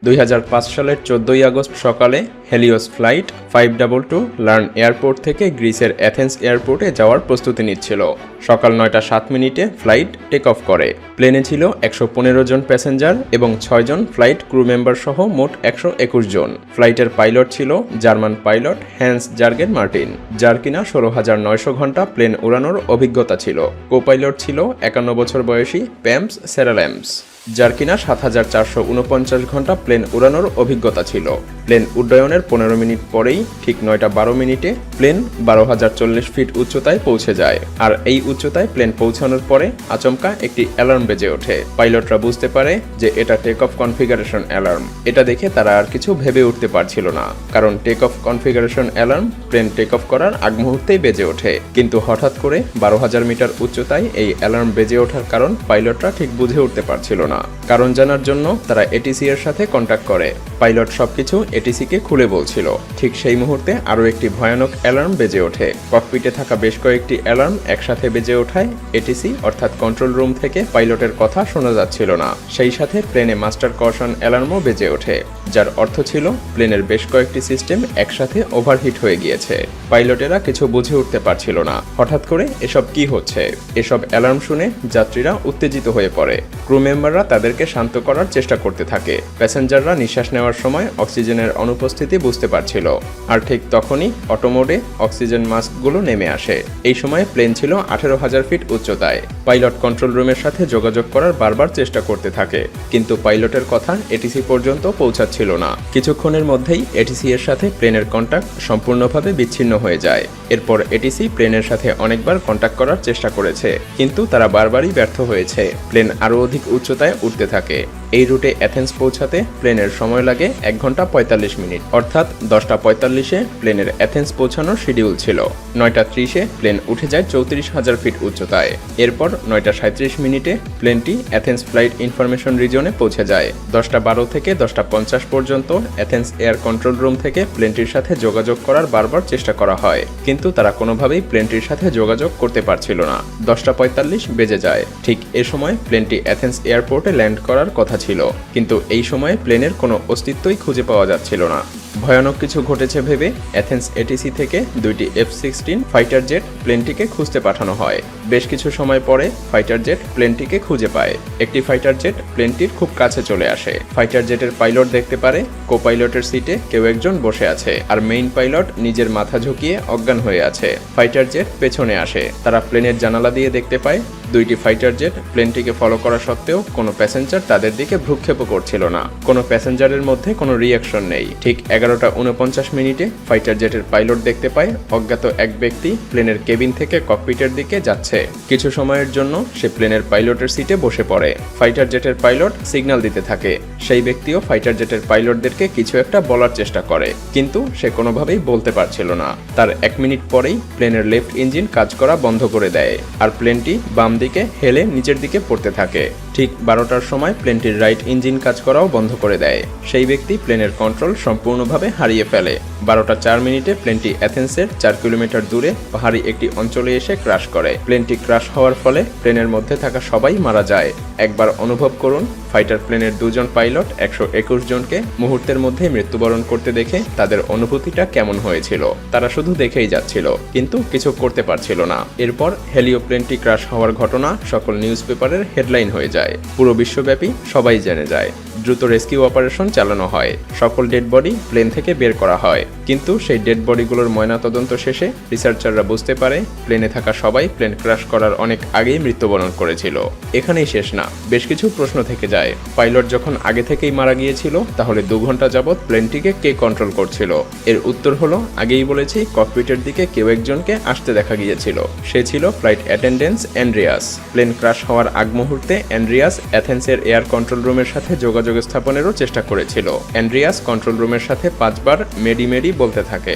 2005 সালের 14 আগস্ট সকালে Helios flight 522 learn airport থেকে গ্রিসের অ্যাথেন্স এয়ারপোর্টে যাওয়ার প্রস্তুতি নিচ্ছিল। সকাল 9:07 ফ্লাইট টেক অফ করে। প্লেনে ছিল 115 জন প্যাসেঞ্জার এবং 6 জন ফ্লাইট ক্রু মেম্বার সহ মোট 121 জন। ফ্লাইটের পাইলট ছিল German pilot Hans Jurgen Martin, যার কিনা 16,900 ঘন্টা প্লেন উড়ানোর অভিজ্ঞতা ছিল। কো পাইলট ছিল 51 বছর বয়সী প্যাম্পস সেরাল্যাম্পস, যার কিনা 7,449 ঘন্টা প্লেন উড়ানোর অভিজ্ঞতা ছিল। প্লেন উড্ডয়নের 15 মিনিট পরেই ঠিক 9:12 প্লেন 12,040 ফিট উচ্চতায় পৌঁছে যায়। আর এই উচ্চতায় প্লেন পৌঁছানোর পরে আচমকা একটি অ্যালার্ম বেজে ওঠে। পাইলটরা বুঝতে পারে যে এটা টেক অফ কনফিগারেশন অ্যালার্ম। এটা দেখে তারা আর কিছু ভেবে উঠতে পারছিল না, কারণ take off configuration alarm plane take off করার আগ মুহূর্তেই বেজে ওঠে। কিন্তু হঠাৎ করে 12,000 মিটার উচ্চতায় এই অ্যালার্ম বেজে ওঠার কারণ পাইলটরা ঠিক বুঝে উঠতে পারছিল না। কারণ জানার জন্য তারা এটিসি এর সাথে কন্ট্যাক্ট করে। পাইলট সবকিছু এটিসিকে খুলে বলছিল। ঠিক সেই মুহূর্তে আরও একটি ভয়ানক অ্যালার্ম বেজে ওঠে। ককপিটে থাকা বেশ কয়েকটি অ্যালার্ম একসাথে বেজে ওঠায় এটিসি অর্থাৎ কন্ট্রোল রুম থেকে পাইলটের কথা শোনা যাচ্ছিল না। সেই সাথে প্লেনে মাস্টার কশন অ্যালার্মও বেজে ওঠে, যার অর্থ ছিল প্লেনের বেশ কয়েকটি সিস্টেম একসাথে ওভারহিট হয়ে গিয়েছে। পাইলটেরা কিছু বুঝে উঠতে পারছিল না হঠাৎ করে এসব কি হচ্ছে। এসব অ্যালার্ম শুনে যাত্রীরা উত্তেজিত হয়ে পড়ে। ক্রু মেম্বাররা তাদেরকে শান্ত করার চেষ্টা করতে থাকে। প্যাসেঞ্জাররা নিঃশ্বাস নেওয়ার সময় অক্সিজেনের অনুপস্থিতি বুঝতে পারছিল। আর ঠিক তখনই অটোমোডে অক্সিজেন মাস্কগুলো নেমে আসে। এই সময় প্লেন ছিল 18,000 ফিট উচ্চতায়। পাইলট কন্ট্রোল রুমের সাথে যোগাযোগ করার বারবার চেষ্টা করতে থাকে, কিন্তু পাইলটের কথা এটিসি পর্যন্ত পৌঁছাচ্ছিল না। কিছুক্ষণের মধ্যেই এটিসি এর সাথে প্লেনের কন্ট্যাক্ট সম্পূর্ণভাবে বিচ্ছিন্ন হয়ে যায়। এরপর এটিসি প্লেনের সাথে অনেকবার কন্ট্যাক্ট করার চেষ্টা করেছে, কিন্তু তারা বারবারই ব্যর্থ হয়েছে। প্লেন আরও অধিক উচ্চতায় উঠতে থাকে। এই রুটে অ্যাথেন্স পৌঁছাতে প্লেনের সময় লাগে 1 ঘন্টা 45 মিনিট, অর্থাৎ 10:45 প্লেনের অ্যাথেন্স পৌঁছানোর শিডিউল ছিল। 9:30 প্লেন উঠে যায় 34,000 ফিট উচ্চতায়। এরপর 9:37 প্লেনটি অ্যাথেন্স ফ্লাইট ইনফরমেশন রিজনে পৌঁছে যায়। 10:12 থেকে 10:50 পর্যন্ত অ্যাথেন্স এয়ার কন্ট্রোল রুম থেকে প্লেনটির সাথে যোগাযোগ করার বারবার চেষ্টা করা হয়, কিন্তু তারা কোনোভাবেই প্লেনটির সাথে যোগাযোগ করতে পারছিল না। 10:45 বেজে যায়। ঠিক এ সময় প্লেনটি অ্যাথেন্স এয়ারপোর্টে ল্যান্ড করার কথা ছিল, কিন্তু এই সময়ে প্লেনের কোনো অস্তিত্বই খুঁজে পাওয়া যাচ্ছিল না। ভয়ানক কিছু ঘটেছে ভেবে অ্যাথেন্স এটিসি থেকে 2টি F-16 ফাইটার জেট প্লেনটিকে খুঁজতে পাঠানো হয়। বেশ কিছু সময় পরে ফাইটার জেট প্লেনটিকে খুঁজে পায়। একটি ফাইটার জেট প্লেনটির খুব কাছে চলে আসে। ফাইটার জেটের পাইলট দেখতে পারে কো পাইলটের সিটে কেউ একজন বসে আছে, আর মেইন পাইলট নিজের মাথা ঝুঁকিয়ে অজ্ঞান হয়ে আছে। ফাইটার জেট পেছনে আসে। তারা প্লেনের জানালা দিয়ে দেখতে পায় 2টি ফাইটার জেট প্লেনটিকে ফলো করা সত্ত্বেও কোনো প্যাসেঞ্জার তাদের দিকে ভ্রুক্ষেপও করছিল না। কোনো প্যাসেঞ্জারের মধ্যে কোনো রিয়াকশন নেই। ঠিক 11:49 ফাইটার জেটের পাইলট দেখতে পায় অজ্ঞাত এক ব্যক্তি প্লেনের কেবিন থেকে ককপিটের দিকে যাচ্ছে। কিছু সময়ের জন্য সে প্লেনের পাইলটের সিটে বসে পড়ে। ফাইটার জেটের পাইলট সিগন্যাল দিতে থাকে। সেই ব্যক্তিও ফাইটার জেটের পাইলটদেরকে কিছু একটা বলার চেষ্টা করে, কিন্তু সে কোনোভাবেই বলতে পারছিল না। তার 1 মিনিট পরেই প্লেনের লেফট ইঞ্জিন কাজ করা বন্ধ করে দেয়, আর প্লেনটি বাম দিকে হেলে নিচের দিকে পড়তে থাকে। ঠিক 12টার সময় প্লেনটির রাইট ইঞ্জিন কাজ করাও বন্ধ করে দেয়। সেই ব্যক্তি প্লেনের কন্ট্রোল সম্পূর্ণভাবে হারিয়ে ফেলে। 12:04 প্লেনটি অ্যাথেন্সের 4 কিলোমিটার দূরে পাহাড়ি একটি অঞ্চলে এসে ক্র্যাশ করে। প্লেনটি ক্র্যাশ হওয়ার ফলে প্লেনের মধ্যে থাকা সবাই মারা যায়। একবার অনুভব করুন, ফাইটার প্লেনের 2 জন পাইলট 121 জনকে মুহূর্তের মধ্যে মৃত্যুবরণ করতে দেখে তাদের অনুভূতিটা কেমন হয়েছিল। তারা শুধু দেখেই যাচ্ছিল, কিন্তু কিছু করতে পারছিল না। এরপর হেলিও প্লেনটি ক্র্যাশ হওয়ার ঘটনা সকল নিউজ পেপারের হেডলাইন হয়ে যায়। পুরো বিশ্বব্যাপী সবাই জেনে যায়। দ্রুত রেস্কিউ অপারেশন চালানো হয়। সকল ডেড বডি প্লেন থেকে বের করা হয়, কিন্তু সেই ডেড বডিগুলোর ময়নাতদন্ত শেষে রিসার্চাররা বুঝতে পারে প্লেনে থাকা সবাই প্লেন ক্র্যাশ করার অনেক আগেই মৃত্যুবরণ করেছিল। এখানেই শেষ না, বেশ কিছু প্রশ্ন থেকে যায়। পাইলট যখন আগে থেকেই মারা গিয়েছিল, তাহলে 2 ঘন্টা যাবৎ প্লেনটিকে কে কন্ট্রোল করছিল? এর উত্তর হলো, আগেই বলেছি, ককপিটের দিকে কেউ একজনকে আসতে দেখা গিয়েছিল। সে ছিল flight attendant Andreas. Plane crash হওয়ার আগ মুহূর্তে অ্যান্ড্রিয়াস অ্যাথেন্সের এয়ার কন্ট্রোল রুমের সাথে যোগাযোগ স্থাপনেরও চেষ্টা করেছিল। অ্যান্ড্রিয়াস কন্ট্রোল রুমের সাথে 5 বার মেডি মেডি বলতে থাকে।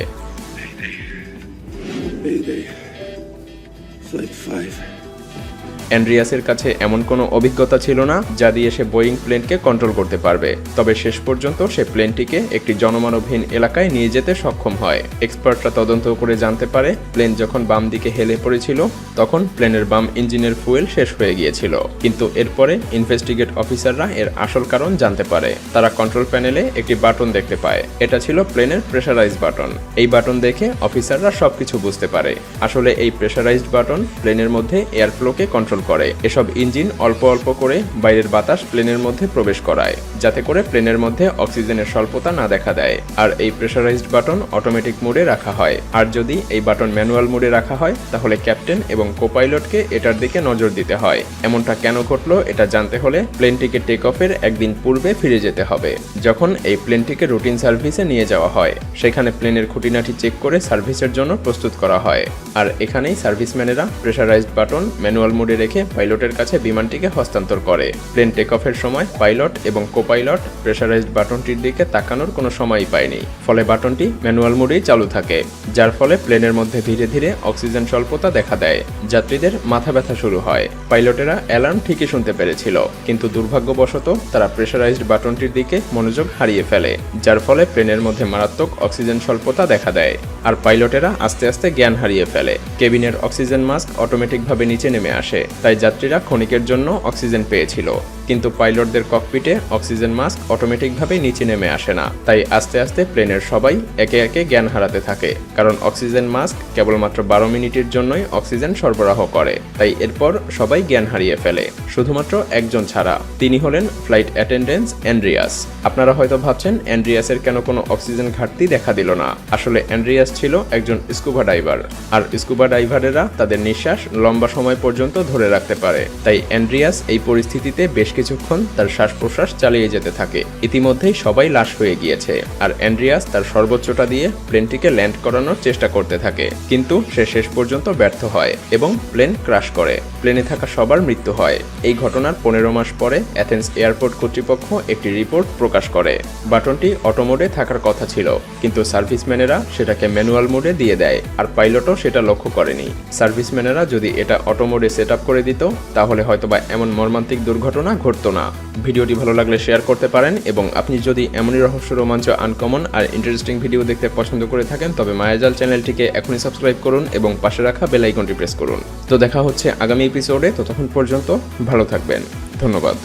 Mayday. Flight 5. অ্যান্ড্রিয়াসের কাছে এমন কোনো অভিজ্ঞতা ছিল না যা দিয়ে সে বোয়িং প্লেনকে কন্ট্রোল করতে পারবে। তবে শেষ পর্যন্ত সে প্লেনটিকে একটি জনমানবহীন এলাকায় নিয়ে যেতে সক্ষম হয়। এক্সপার্টরা তদন্ত করে জানতে পারে প্লেন যখন বাম দিকে হেলে পড়েছিল তখন প্লেনের বাম ইঞ্জিনের ফুয়েল শেষ হয়ে গিয়েছিল। কিন্তু এরপরে ইনভেস্টিগেট অফিসাররা এর আসল কারণ জানতে পারে। তারা কন্ট্রোল প্যানেলে একটি বাটন দেখতে পায়। এটা ছিল প্লেনের প্রেসারাইজ বাটন। এই বাটন দেখে অফিসাররা সবকিছু বুঝতে পারে। আসলে এই প্রেসারাইজড বাটন প্লেনের মধ্যে এয়ার ফ্লোকে কন্ট্রোল করে। এসব ইঞ্জিন অল্প অল্প করে বাইরের বাতাস প্লেনের মধ্যে প্রবেশ করায়, যাতে করে প্লেনের মধ্যে অক্সিজেনের স্বল্পতা না দেখা দেয়। আর এই প্রেসারাইজড বাটন অটোমেটিক মোডে রাখা হয়। আর যদি এই বাটন ম্যানুয়াল মোডে রাখা হয় তাহলে ক্যাপ্টেন এবং কোপাইলটকে এটার দিকে নজর দিতে হয়। এমনটা কেন ঘটলো এটা জানতে হলে প্লেনটিকে টেক অফের একদিন পূর্বে ফিরে যেতে হবে, যখন এই প্লেনটিকে রুটিন সার্ভিসে নিয়ে যাওয়া হয়। সেখানে প্লেনের খুঁটিনাটি চেক করে সার্ভিসের জন্য প্রস্তুত করা হয়। আর এখানেই সার্ভিসম্যানেরা প্রেসারাইজড বাটন ম্যানুয়াল মোডে রেখে পাইলটের কাছে বিমানটিকে হস্তান্তর করে। প্লেন টেক অফের সময় পাইলট এবং কোপাইলট প্রেসারাইজড বাটনটির দিকে তাকানোর কোনো সময়ই পায়নি। ফলে বাটনটি ম্যানুয়াল মোডেই চালু থাকে, যার ফলে প্লেনের মধ্যে ধীরে ধীরে অক্সিজেন স্বল্পতা দেখা দেয়। যাত্রীদের মাথা ব্যথা শুরু হয়। পাইলটেরা অ্যালার্ম ঠিকই শুনতে পেরেছিল, কিন্তু দুর্ভাগ্যবশত তারা প্রেসারাইজড বাটনটির দিকে মনোযোগ হারিয়ে ফেলে, যার ফলে প্লেনের মধ্যে মারাত্মক অক্সিজেন স্বল্পতা দেখা দেয়। আর পাইলটেরা আস্তে আস্তে জ্ঞান হারিয়ে ফেলে। কেবিনের অক্সিজেন মাস্ক অটোমেটিকভাবে নিচে নেমে আসে, তাই যাত্রীরা ক্ষণিকের জন্য অক্সিজেন পেয়েছিল। কিন্তু পাইলটদের ককপিটে অক্সিজেন মাস্ক অটোমেটিকভাবে নিচে নেমে আসে না। তাই আস্তে আস্তে প্লেনের সবাই একে একে জ্ঞান হারাতে থাকে, কারণ অক্সিজেন মাস্ক কেবলমাত্র 12 মিনিটের জন্যই অক্সিজেন সরবরাহ করে। তাই এরপর সবাই জ্ঞান হারিয়ে ফেলে, শুধুমাত্র একজন ছাড়া। তিনি হলেন ফ্লাইট অ্যাটেন্ডেন্ট অ্যান্ড্রিয়াস। আপনারা হয়তো ভাবছেন অ্যান্ড্রিয়াসের কেন কোনো অক্সিজেন ঘাটতি দেখা দিল না। আসলে অ্যান্ড্রিয়াস ছিল একজন স্কুবা ডাইভার, আর স্কুবা ডাইভারেরা তাদের নিঃশ্বাস লম্বা সময় পর্যন্ত ধরে রাখতে পারে। তাই অ্যান্ড্রিয়াস এই পরিস্থিতিতে বেশ কিছুক্ষণ তার শ্বাস প্রশ্বাস চালিয়ে যেতে থাকে। ইতিমধ্যেই সবাই লাশ হয়ে গিয়েছে, আর অ্যান্ড্রিয়াস তার সর্বোচ্চটা দিয়ে প্লেনটিকে ল্যান্ড করানোর চেষ্টা করতে থাকে। কিন্তু সে শেষ পর্যন্ত ব্যর্থ হয় এবং প্লেন ক্র্যাশ করে। প্লেনে থাকা সবার মৃত্যু হয়। এই ঘটনার 15 মাস পরে অ্যাথেন্স এয়ারপোর্ট কর্তৃপক্ষ একটি রিপোর্ট প্রকাশ করে। বাটনটি অটো মোডে থাকার কথা ছিল, কিন্তু সার্ভিসম্যানেরা সেটাকে ম্যানুয়াল মোডে দিয়ে দেয়, আর পাইলটও সেটা লক্ষ্য করেনি। সার্ভিসম্যানেরা যদি এটা অটো মোডে সেট আপ করে দিত তাহলে হয়তোবা এমন মর্মান্তিক দুর্ঘটনা ঘটতো না। ভিডিওটি ভালো লাগলে শেয়ার করতে পারেন, এবং আপনি যদি এমনই রহস্য, রোমাঞ্চ, আনকমন আর ইন্টারেস্টিং ভিডিও দেখতে পছন্দ করে থাকেন তবে মায়াজাল চ্যানেলটিকে এখনই সাবস্ক্রাইব করুন এবং পাশে রাখা বেল আইকনটি প্রেস করুন। তো দেখা হচ্ছে আগামী এপিসোডে। ততক্ষণ পর্যন্ত ভালো থাকবেন। ধন্যবাদ।